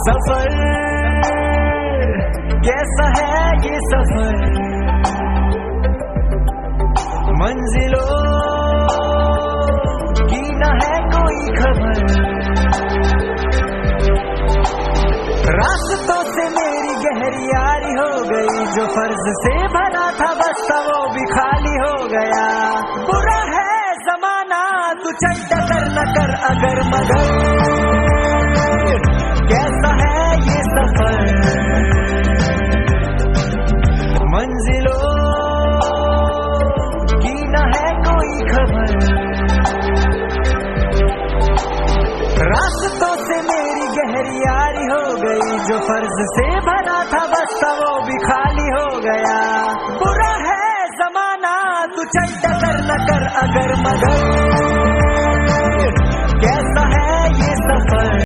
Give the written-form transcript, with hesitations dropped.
सफर कैसा है ये सफर, मंजिलों की न है कोई खबर। रास्तों से मेरी गहरी यारी हो गई, जो फर्ज से भरा था बस वो भी खाली हो गया। बुरा है जमाना तू चल डगर न कर अगर मगर, कैसा है ये सफर, मंजिलों की न है कोई खबर। रास्तों से मेरी गहरी यारी हो गई, जो फर्ज से भरा था बस वो भी खाली हो गया। बुरा है जमाना तू चल डगर न कर अगर मगर।